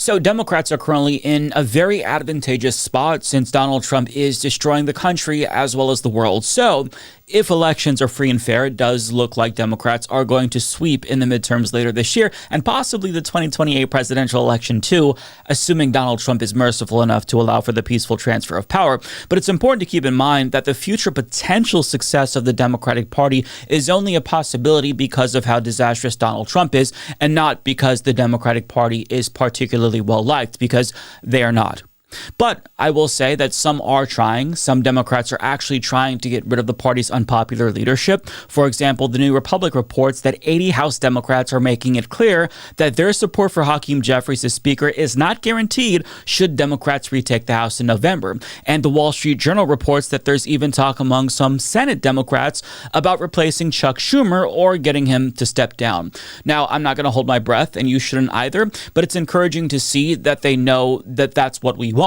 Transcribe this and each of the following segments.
So Democrats are currently in a very advantageous spot since Donald Trump is destroying the country as well as the world. So if elections are free and fair, it does look like Democrats are going to sweep in the midterms later this year and possibly the 2028 presidential election too, assuming Donald Trump is merciful enough to allow for the peaceful transfer of power. But it's important to keep in mind that the future potential success of the Democratic Party is only a possibility because of how disastrous Donald Trump is, and not because the Democratic Party is particularly well liked, because they are not. But I will say that some are trying. Some Democrats are actually trying to get rid of the party's unpopular leadership. For example, the New Republic reports that 80 House Democrats are making it clear that their support for Hakeem Jeffries as Speaker is not guaranteed should Democrats retake the House in November. And the Wall Street Journal reports that there's even talk among some Senate Democrats about replacing Chuck Schumer or getting him to step down. Now, I'm not going to hold my breath, and you shouldn't either, but it's encouraging to see that they know that that's what we want.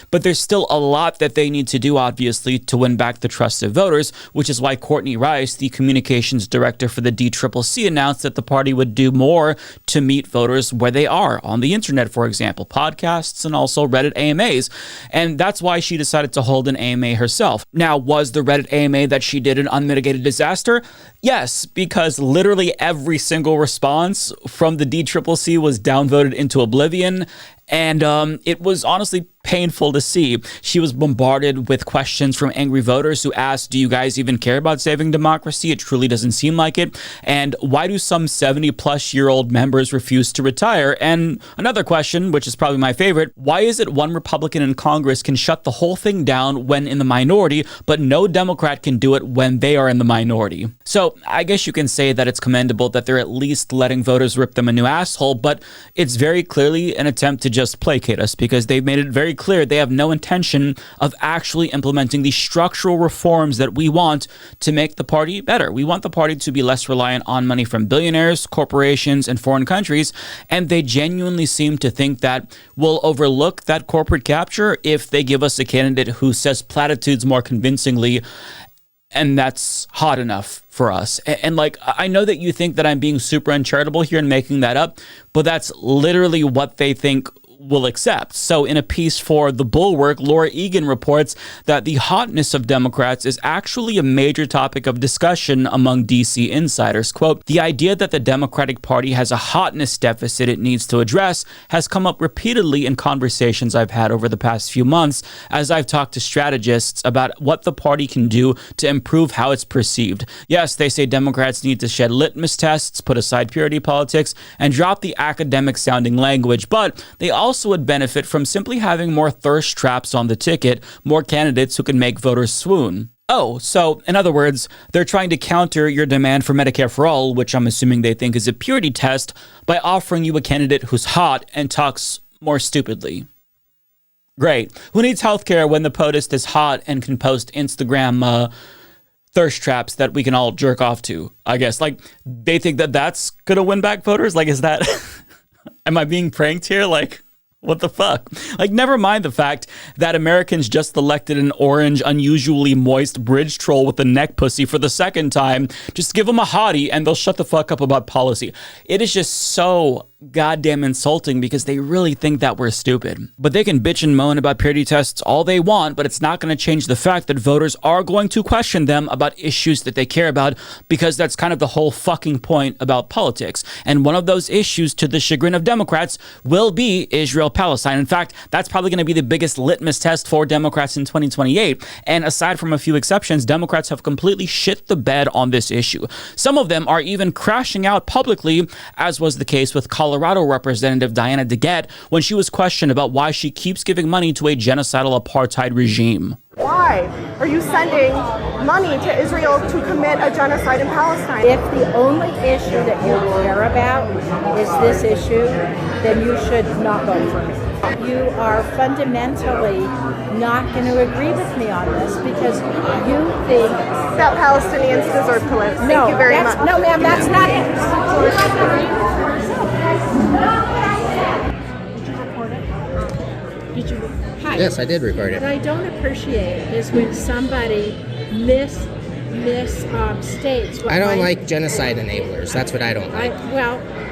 But there's still a lot that they need to do, obviously, to win back the trust of voters, which is why Courtney Rice, the communications director for the DCCC, announced that the party would do more to meet voters where they are, on the internet, for example, podcasts and also Reddit AMAs. And that's why she decided to hold an AMA herself. Now, was the Reddit AMA that she did an unmitigated disaster? Yes, because literally every single response from the DCCC was downvoted into oblivion. And it was honestly painful to see. She was bombarded with questions from angry voters who asked, do you guys even care about saving democracy? It truly doesn't seem like it. And why do some 70-plus-year-old members refuse to retire? And another question, which is probably my favorite, why is it one Republican in Congress can shut the whole thing down when in the minority, but no Democrat can do it when they are in the minority? So I guess you can say that it's commendable that they're at least letting voters rip them a new asshole, but it's very clearly an attempt to just placate us, because they've made it very clear they have no intention of actually implementing the structural reforms that we want to make the party better. We want the party to be less reliant on money from billionaires, corporations, and foreign countries, and they genuinely seem to think that we'll overlook that corporate capture if they give us a candidate who says platitudes more convincingly, and that's hot enough for us. And like, I know that you think that I'm being super uncharitable here and making that up, but that's literally what they think will accept. So in a piece for The Bulwark, Laura Egan reports that the hotness of Democrats is actually a major topic of discussion among DC insiders. Quote, the idea that the Democratic Party has a hotness deficit it needs to address has come up repeatedly in conversations I've had over the past few months as I've talked to strategists about what the party can do to improve how it's perceived. Yes, they say Democrats need to shed litmus tests, put aside purity politics, and drop the academic-sounding language, but they also would benefit from simply having more thirst traps on the ticket, more candidates who can make voters swoon. Oh, so in other words, they're trying to counter your demand for Medicare for all, which I'm assuming they think is a purity test, by offering you a candidate who's hot and talks more stupidly. Great. Who needs healthcare when the POTUS is hot and can post Instagram thirst traps that we can all jerk off to? I guess, like, they think that that's going to win back voters? Like, is that... Am I being pranked here? Like... what the fuck? Like, never mind the fact that Americans just elected an orange, unusually moist bridge troll with a neck pussy for the second time. Just give them a hottie and they'll shut the fuck up about policy. It is just so goddamn insulting because they really think that we're stupid. But they can bitch and moan about purity tests all they want, but it's not going to change the fact that voters are going to question them about issues that they care about, because that's kind of the whole fucking point about politics. And one of those issues, to the chagrin of Democrats, will be Israel-Palestine. In fact, that's probably going to be the biggest litmus test for Democrats in 2028. And aside from a few exceptions, Democrats have completely shit the bed on this issue. Some of them are even crashing out publicly, as was the case with Colorado Representative Diana DeGette when she was questioned about why she keeps giving money to a genocidal apartheid regime. Why are you sending money to Israel to commit a genocide in Palestine? If the only issue that you care about is this issue, then you should not vote for me. You are fundamentally not going to agree with me on this because you think that Palestinians deserve to live. Thank you very much. No, ma'am, that's not it. Did you report it? Yes, I did record it. What I don't appreciate is when somebody misstates. I don't like genocide enablers. That's what I don't like.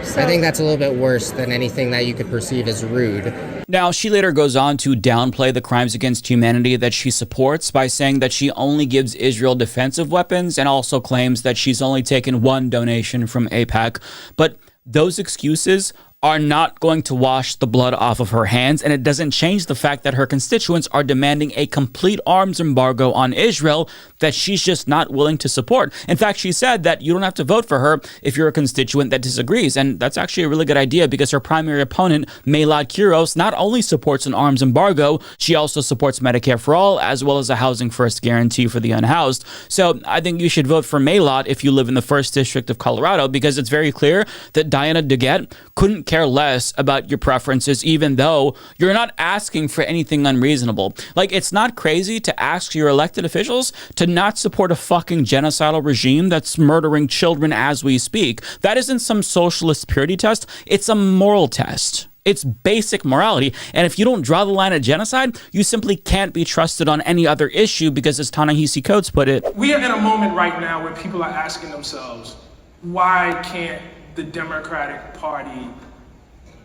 So I think that's a little bit worse than anything that you could perceive as rude. Now, she later goes on to downplay the crimes against humanity that she supports by saying that she only gives Israel defensive weapons and also claims that she's only taken one donation from AIPAC. But those excuses are not going to wash the blood off of her hands, and it doesn't change the fact that her constituents are demanding a complete arms embargo on Israel that she's just not willing to support. In fact, she said that you don't have to vote for her if you're a constituent that disagrees, and that's actually a really good idea because her primary opponent, Meilad Kiros, not only supports an arms embargo, she also supports Medicare for all, as well as a housing first guarantee for the unhoused. So I think you should vote for Meilad if you live in the 1st District of Colorado, because it's very clear that Diana DeGette couldn't care less about your preferences, even though you're not asking for anything unreasonable. Like, it's not crazy to ask your elected officials to not support a fucking genocidal regime that's murdering children as we speak. That isn't some socialist purity test. It's a moral test. It's basic morality. And if you don't draw the line at genocide, you simply can't be trusted on any other issue because, as Ta-Nehisi Coates put it, we are in a moment right now where people are asking themselves, why can't the Democratic Party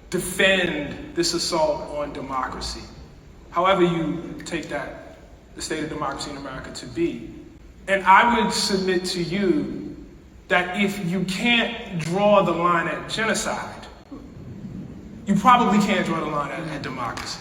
defend this assault on democracy? However you take that, the state of democracy in America to be. And I would submit to you that if you can't draw the line at genocide, you probably can't draw the line at democracy.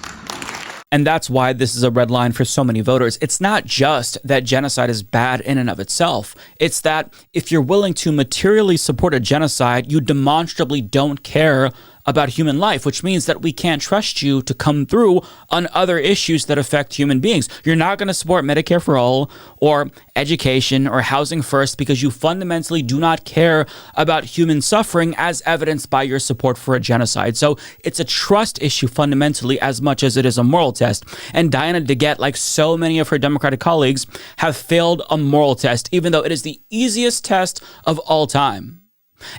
And that's why this is a red line for so many voters. It's not just that genocide is bad in and of itself. It's that if you're willing to materially support a genocide, you demonstrably don't care about human life, which means that we can't trust you to come through on other issues that affect human beings. You're not going to support Medicare for all or education or housing first because you fundamentally do not care about human suffering, as evidenced by your support for a genocide. So it's a trust issue fundamentally as much as it is a moral test. And Diana DeGette, like so many of her Democratic colleagues, have failed a moral test, even though it is the easiest test of all time.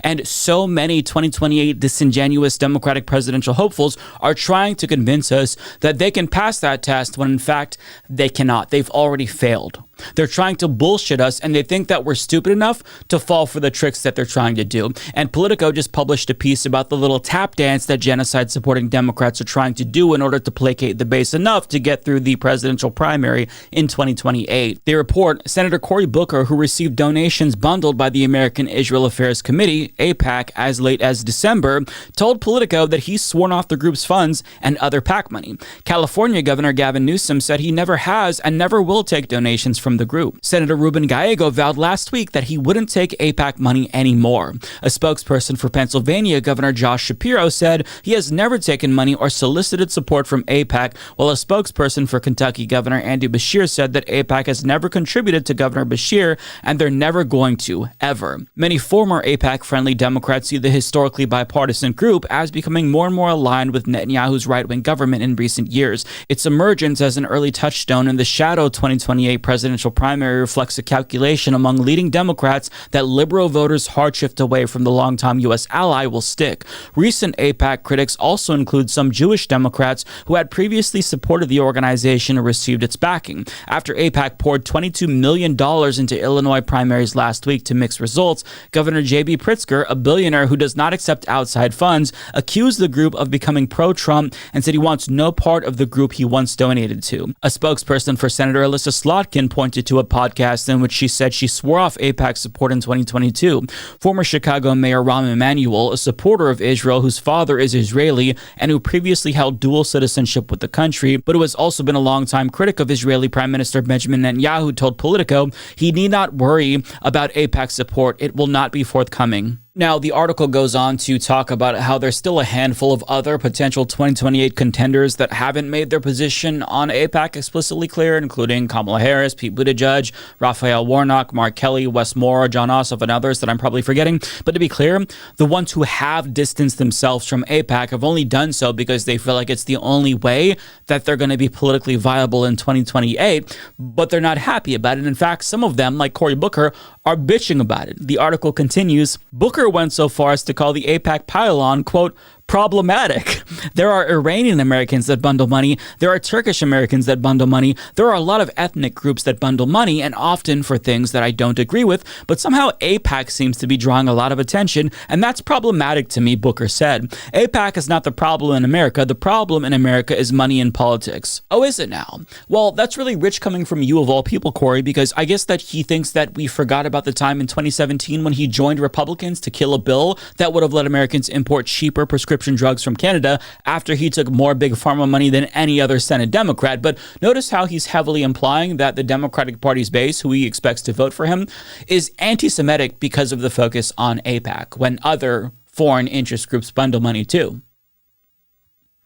And so many 2028 disingenuous Democratic presidential hopefuls are trying to convince us that they can pass that test when in fact they cannot. They've already failed. They're trying to bullshit us, and they think that we're stupid enough to fall for the tricks that they're trying to do. And Politico just published a piece about the little tap dance that genocide-supporting Democrats are trying to do in order to placate the base enough to get through the presidential primary in 2028. They report Senator Cory Booker, who received donations bundled by the American Israel Affairs Committee, AIPAC, as late as December, told Politico that he's sworn off the group's funds and other PAC money. California Governor Gavin Newsom said he never has and never will take donations from the group. Senator Ruben Gallego vowed last week that he wouldn't take AIPAC money anymore. A spokesperson for Pennsylvania Governor Josh Shapiro said he has never taken money or solicited support from AIPAC, while a spokesperson for Kentucky Governor Andy Beshear said that AIPAC has never contributed to Governor Beshear and they're never going to, ever. Many former AIPAC-friendly Democrats see the historically bipartisan group as becoming more and more aligned with Netanyahu's right-wing government in recent years. Its emergence as an early touchstone in the shadow 2028 presidential primary reflects a calculation among leading Democrats that liberal voters' hard shift away from the longtime U.S. ally will stick. Recent AIPAC critics also include some Jewish Democrats who had previously supported the organization and received its backing. After AIPAC poured $22 million into Illinois primaries last week to mixed results, Governor J.B. Pritzker, a billionaire who does not accept outside funds, accused the group of becoming pro-Trump and said he wants no part of the group he once donated to. A spokesperson for Senator Alyssa Slotkin pointed to a podcast in which she said she swore off AIPAC support in 2022. Former Chicago Mayor Rahm Emanuel, a supporter of Israel whose father is Israeli and who previously held dual citizenship with the country, but who has also been a longtime critic of Israeli Prime Minister Benjamin Netanyahu, told Politico he need not worry about AIPAC support. It will not be forthcoming. Now, the article goes on to talk about how there's still a handful of other potential 2028 contenders that haven't made their position on AIPAC explicitly clear, including Kamala Harris, Pete Buttigieg, Raphael Warnock, Mark Kelly, Wes Moore, John Ossoff, and others that I'm probably forgetting. But to be clear, the ones who have distanced themselves from AIPAC have only done so because they feel like it's the only way that they're going to be politically viable in 2028, but they're not happy about it. In fact, some of them, like Cory Booker, are bitching about it. The article continues, Booker went so far as to call the AIPAC pile-on, quote, problematic. There are Iranian Americans that bundle money. There are Turkish Americans that bundle money. There are a lot of ethnic groups that bundle money, and often for things that I don't agree with. But somehow AIPAC seems to be drawing a lot of attention, and that's problematic to me, Booker said. AIPAC is not the problem in America. The problem in America is money in politics. Oh, is it now? Well, that's really rich coming from you of all people, Cory, because I guess that he thinks that we forgot about the time in 2017 when he joined Republicans to kill a bill that would have let Americans import cheaper prescription drugs from Canada after he took more big pharma money than any other Senate Democrat. But notice how he's heavily implying that the Democratic Party's base, who he expects to vote for him, is anti-Semitic because of the focus on AIPAC, when other foreign interest groups bundle money too.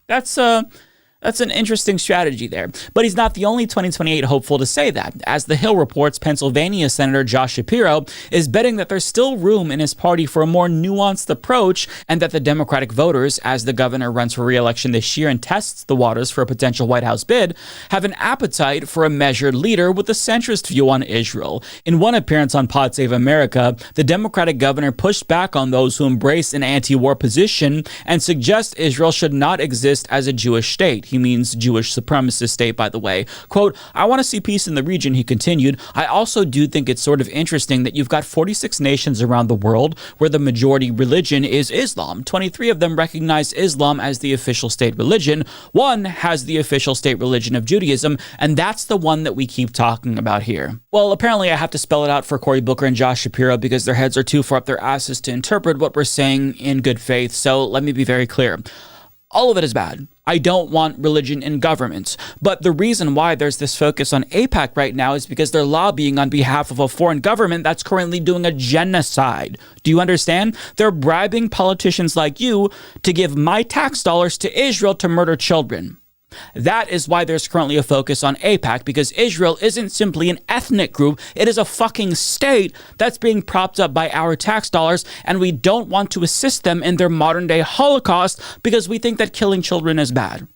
That's an interesting strategy there. But he's not the only 2028 hopeful to say that. As The Hill reports, Pennsylvania Senator Josh Shapiro is betting that there's still room in his party for a more nuanced approach, and that the Democratic voters, as the governor runs for re-election this year and tests the waters for a potential White House bid, have an appetite for a measured leader with a centrist view on Israel. In one appearance on Pod Save America, the Democratic governor pushed back on those who embrace an anti-war position and suggest Israel should not exist as a Jewish state. He means Jewish supremacist state, by the way. Quote, "I want to see peace in the region," he continued. "I also do think it's sort of interesting that you've got 46 nations around the world where the majority religion is Islam. 23 of them recognize Islam as the official state religion. One has the official state religion of Judaism, and that's the one that we keep talking about here." Well, apparently I have to spell it out for Cory Booker and Josh Shapiro because their heads are too far up their asses to interpret what we're saying in good faith. So let me be very clear. All of it is bad. I don't want religion in government. But the reason why there's this focus on AIPAC right now is because they're lobbying on behalf of a foreign government that's currently doing a genocide. Do you understand? They're bribing politicians like you to give my tax dollars to Israel to murder children. That is why there's currently a focus on AIPAC, because Israel isn't simply an ethnic group. It is a fucking state that's being propped up by our tax dollars, and we don't want to assist them in their modern-day Holocaust because we think that killing children is bad.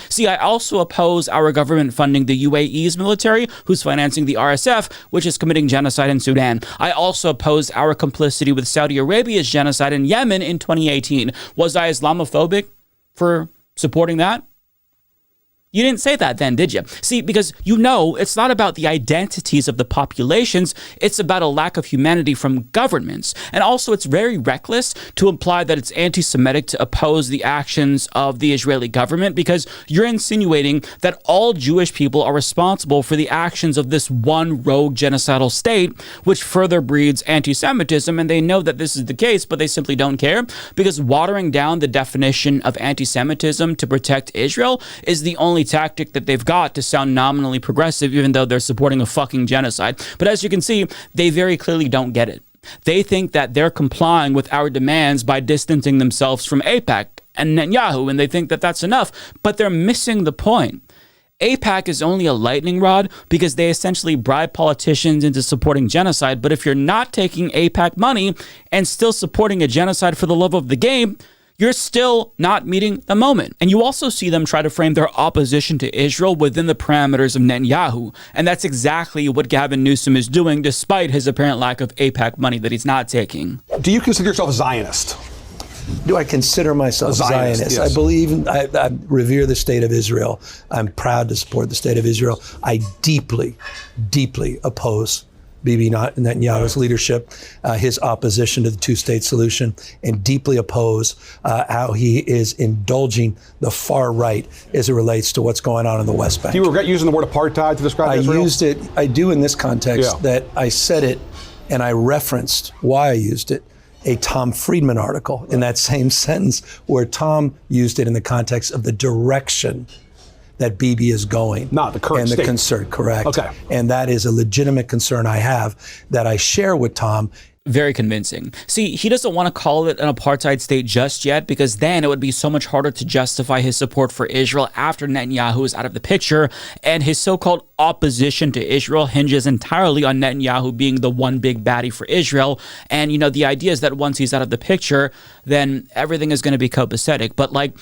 See, I also oppose our government funding the UAE's military, who's financing the RSF, which is committing genocide in Sudan. I also oppose our complicity with Saudi Arabia's genocide in Yemen in 2018. Was I Islamophobic for supporting that? You didn't say that then, did you? See, because you know it's not about the identities of the populations, it's about a lack of humanity from governments. And also it's very reckless to imply that it's anti-Semitic to oppose the actions of the Israeli government, because you're insinuating that all Jewish people are responsible for the actions of this one rogue genocidal state, which further breeds anti-Semitism, and they know that this is the case, but they simply don't care, because watering down the definition of anti-Semitism to protect Israel is the only tactic that they've got to sound nominally progressive, even though they're supporting a fucking genocide. But as you can see, they very clearly don't get it. They think that they're complying with our demands by distancing themselves from AIPAC and Netanyahu, and they think that that's enough, but they're missing the point. AIPAC is only a lightning rod because they essentially bribe politicians into supporting genocide, but if you're not taking AIPAC money and still supporting a genocide for the love of the game, you're still not meeting the moment. And you also see them try to frame their opposition to Israel within the parameters of Netanyahu. And that's exactly what Gavin Newsom is doing, despite his apparent lack of AIPAC money that he's not taking. Do you consider yourself a Zionist? Do I consider myself a Zionist? Yes. I believe, I revere the state of Israel. I'm proud to support the state of Israel. I deeply, deeply oppose Bibi Netanyahu's leadership, his opposition to the two-state solution, and deeply oppose how he is indulging the far right as it relates to what's going on in the West Bank. Do you regret using the word apartheid to describe Israel? I used it, I do in this context, that I said it and I referenced why I used it, a Tom Friedman article in that same sentence where Tom used it in the context of the direction that Bibi is going. Not the current and the state. concern, correct. Okay. And that is a legitimate concern I have that I share with Tom. Very convincing. See, he doesn't want to call it an apartheid state just yet, because then it would be so much harder to justify his support for Israel after Netanyahu is out of the picture, and his so-called opposition to Israel hinges entirely on Netanyahu being the one big baddie for Israel. And, you know, the idea is that once he's out of the picture, then everything is going to be copacetic. But, like,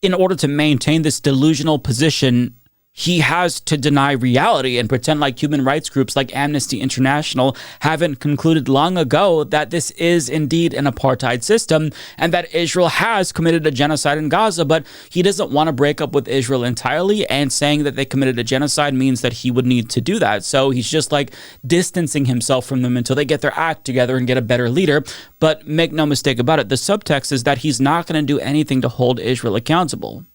in order to maintain this delusional position, he has to deny reality and pretend like human rights groups like Amnesty International haven't concluded long ago that this is indeed an apartheid system and that Israel has committed a genocide in Gaza, but he doesn't want to break up with Israel entirely, and saying that they committed a genocide means that he would need to do that. So he's just like distancing himself from them until they get their act together and get a better leader. But make no mistake about it, the subtext is that he's not going to do anything to hold Israel accountable.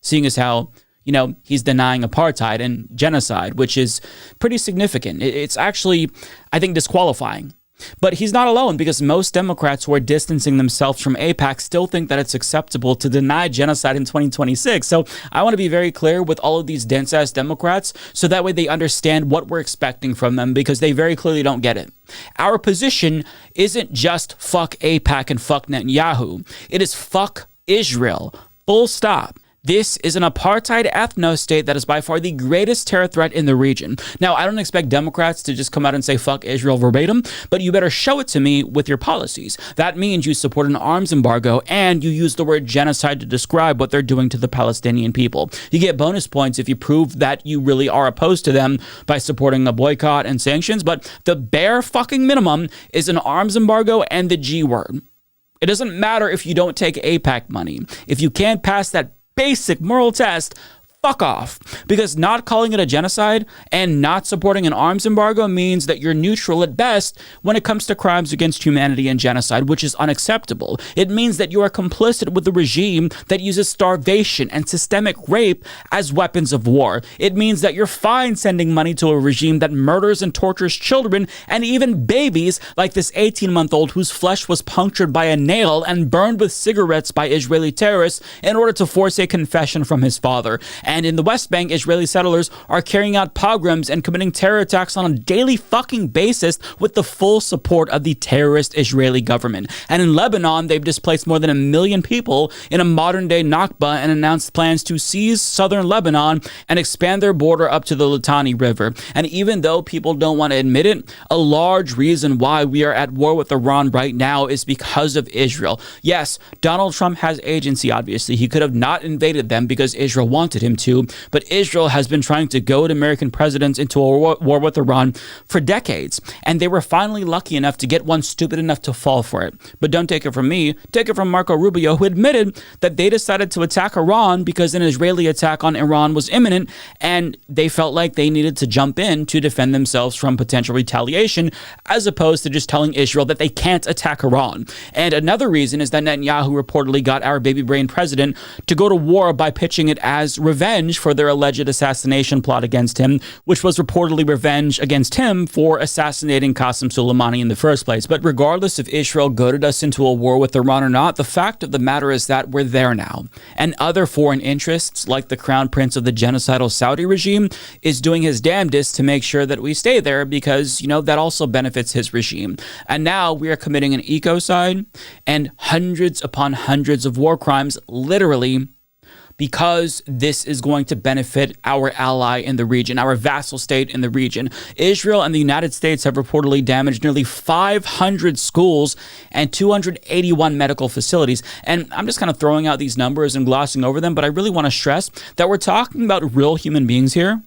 Seeing as how, you know, he's denying apartheid and genocide, which is pretty significant. It's actually, I think, disqualifying. But he's not alone, because most Democrats who are distancing themselves from AIPAC still think that it's acceptable to deny genocide in 2026. So I want to be very clear with all of these dense-ass Democrats, so that way they understand what we're expecting from them, because they very clearly don't get it. Our position isn't just fuck AIPAC and fuck Netanyahu. It is fuck Israel. Full stop. This is an apartheid ethno-state that is by far the greatest terror threat in the region. Now, I don't expect Democrats to just come out and say fuck Israel verbatim, but you better show it to me with your policies. That means you support an arms embargo and you use the word genocide to describe what they're doing to the Palestinian people. You get bonus points if you prove that you really are opposed to them by supporting a boycott and sanctions, but the bare fucking minimum is an arms embargo and the G word. It doesn't matter if you don't take AIPAC money. If you can't pass that basic moral test, fuck off. Because not calling it a genocide and not supporting an arms embargo means that you're neutral at best when it comes to crimes against humanity and genocide, which is unacceptable. It means that you are complicit with the regime that uses starvation and systemic rape as weapons of war. It means that you're fine sending money to a regime that murders and tortures children and even babies, like this 18-month-old whose flesh was punctured by a nail and burned with cigarettes by Israeli terrorists in order to force a confession from his father. And in the West Bank, Israeli settlers are carrying out pogroms and committing terror attacks on a daily fucking basis with the full support of the terrorist Israeli government. And in Lebanon, they've displaced more than 1 million people in a modern-day Nakba and announced plans to seize southern Lebanon and expand their border up to the Litani River. And even though people don't want to admit it, a large reason why we are at war with Iran right now is because of Israel. Yes, Donald Trump has agency, obviously. He could have not invaded them because Israel wanted him to, but Israel has been trying to goad American presidents into a war with Iran for decades, and they were finally lucky enough to get one stupid enough to fall for it. But don't take it from me, take it from Marco Rubio, who admitted that they decided to attack Iran because an Israeli attack on Iran was imminent, and they felt like they needed to jump in to defend themselves from potential retaliation, as opposed to just telling Israel that they can't attack Iran. And another reason is that Netanyahu reportedly got our baby brain president to go to war by pitching it as revenge for their alleged assassination plot against him, which was reportedly revenge against him for assassinating Qasem Soleimani in the first place. But regardless if Israel goaded us into a war with Iran or not, the fact of the matter is that we're there now. And other foreign interests, like the crown prince of the genocidal Saudi regime, is doing his damnedest to make sure that we stay there because, you know, that also benefits his regime. And now we are committing an ecocide and hundreds upon hundreds of war crimes, literally, because this is going to benefit our ally in the region, our vassal state in the region. Israel and the United States have reportedly damaged nearly 500 schools and 281 medical facilities. And I'm just kind of throwing out these numbers and glossing over them, but I really want to stress that we're talking about real human beings here.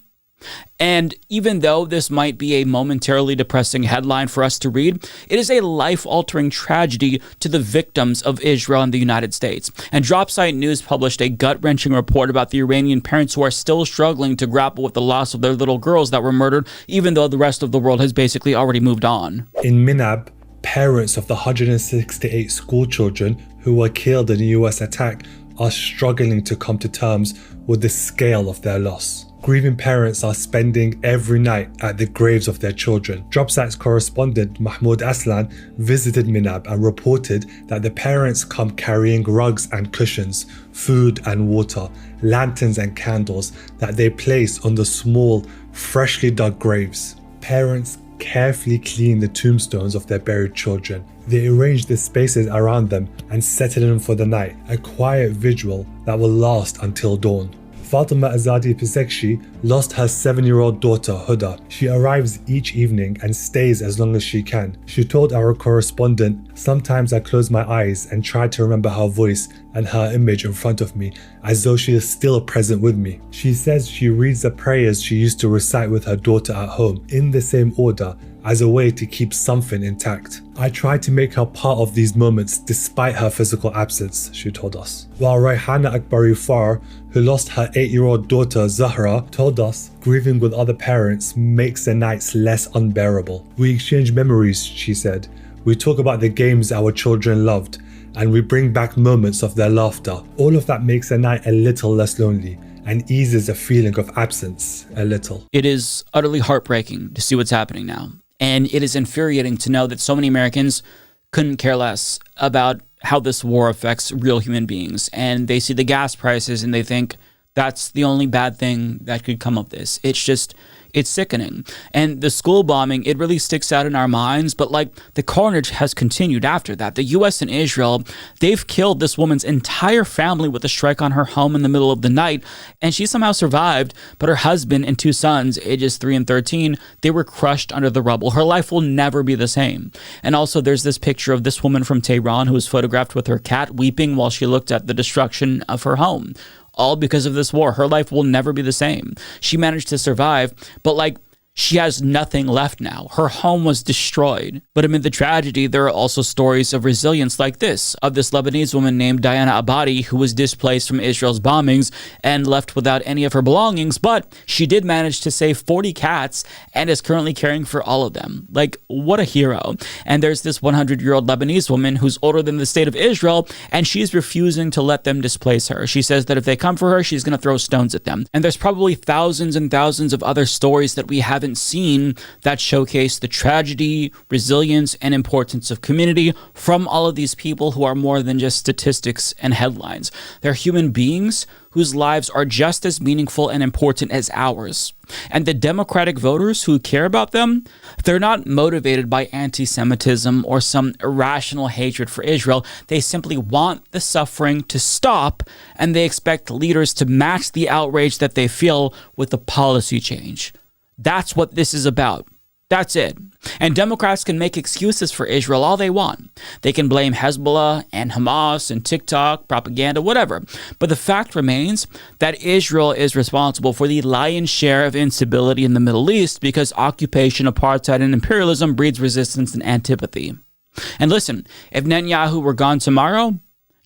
And even though this might be a momentarily depressing headline for us to read, it is a life-altering tragedy to the victims of Israel and the United States. And Dropsite News published a gut-wrenching report about the Iranian parents who are still struggling to grapple with the loss of their little girls that were murdered, even though the rest of the world has basically already moved on. In Minab, parents of the 168 school children who were killed in the US attack are struggling to come to terms with the scale of their loss. Grieving parents are spending every night at the graves of their children. Dropsite's correspondent Mahmoud Aslan visited Minab and reported that the parents come carrying rugs and cushions, food and water, lanterns and candles that they place on the small, freshly dug graves. Parents carefully clean the tombstones of their buried children. They arrange the spaces around them and settle in for the night, a quiet vigil that will last until dawn. Fatima Azadi Pisekshi lost her 7-year-old daughter Huda. She arrives each evening and stays as long as she can. She told our correspondent, "Sometimes I close my eyes and try to remember her voice and her image in front of me, as though she is still present with me." She says she reads the prayers she used to recite with her daughter at home in the same order, as a way to keep something intact. "I try to make her part of these moments despite her physical absence," she told us. While Raihana Akbarifar, who lost her 8-year-old daughter Zahra, told us, "Grieving with other parents makes the nights less unbearable. We exchange memories," she said. "We talk about the games our children loved, and we bring back moments of their laughter. All of that makes the night a little less lonely and eases a feeling of absence a little." It is utterly heartbreaking to see what's happening now. And it is infuriating to know that so many Americans couldn't care less about how this war affects real human beings. And they see the gas prices and they think that's the only bad thing that could come of this. It's sickening. And the school bombing, it really sticks out in our minds, but like the carnage has continued after that. The US and Israel, they've killed this woman's entire family with a strike on her home in the middle of the night, and she somehow survived, but her husband and 2 sons, ages 3 and 13, they were crushed under the rubble. Her life will never be the same. And also there's this picture of this woman from Tehran who was photographed with her cat weeping while she looked at the destruction of her home. All because of this war. Her life will never be the same. She managed to survive, but like, she has nothing left now. Her home was destroyed. But amid the tragedy, there are also stories of resilience like this, of this Lebanese woman named Diana Abadi, who was displaced from Israel's bombings and left without any of her belongings, but she did manage to save 40 cats and is currently caring for all of them. Like, what a hero. And there's this 100-year-old Lebanese woman who's older than the state of Israel, and she's refusing to let them displace her. She says that if they come for her, she's going to throw stones at them. And there's probably thousands and thousands of other stories that we haven't seen that showcase the tragedy, resilience, and importance of community from all of these people who are more than just statistics and headlines. They're human beings whose lives are just as meaningful and important as ours. And the Democratic voters who care about them, they're not motivated by anti-Semitism or some irrational hatred for Israel. They simply want the suffering to stop, and they expect leaders to match the outrage that they feel with a policy change. That's what this is about. That's it. And Democrats can make excuses for Israel all they want. They can blame Hezbollah and Hamas and TikTok, propaganda, whatever. But the fact remains that Israel is responsible for the lion's share of instability in the Middle East because occupation, apartheid, and imperialism breeds resistance and antipathy. And listen, if Netanyahu were gone tomorrow,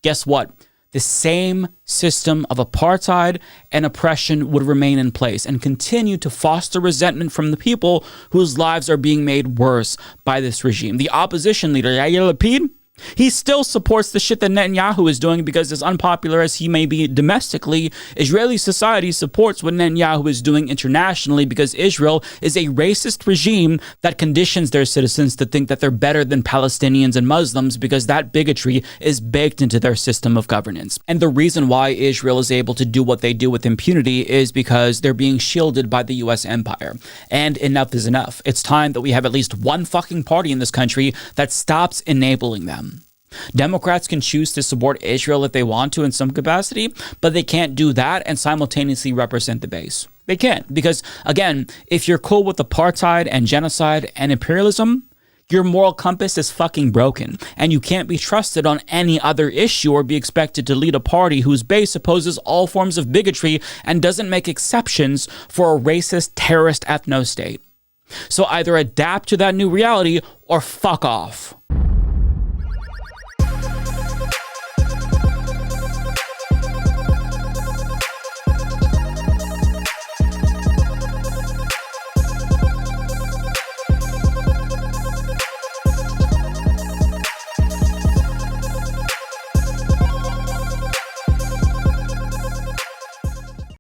guess what? The same system of apartheid and oppression would remain in place and continue to foster resentment from the people whose lives are being made worse by this regime. The opposition leader, Yair Lapid, he still supports the shit that Netanyahu is doing because, as unpopular as he may be domestically, Israeli society supports what Netanyahu is doing internationally because Israel is a racist regime that conditions their citizens to think that they're better than Palestinians and Muslims because that bigotry is baked into their system of governance. And the reason why Israel is able to do what they do with impunity is because they're being shielded by the US empire. And enough is enough. It's time that we have at least one fucking party in this country that stops enabling them. Democrats can choose to support Israel if they want to in some capacity, but they can't do that and simultaneously represent the base. They can't because, again, if you're cool with apartheid and genocide and imperialism, your moral compass is fucking broken, and you can't be trusted on any other issue or be expected to lead a party whose base opposes all forms of bigotry and doesn't make exceptions for a racist, terrorist ethno-state. So either adapt to that new reality or fuck off.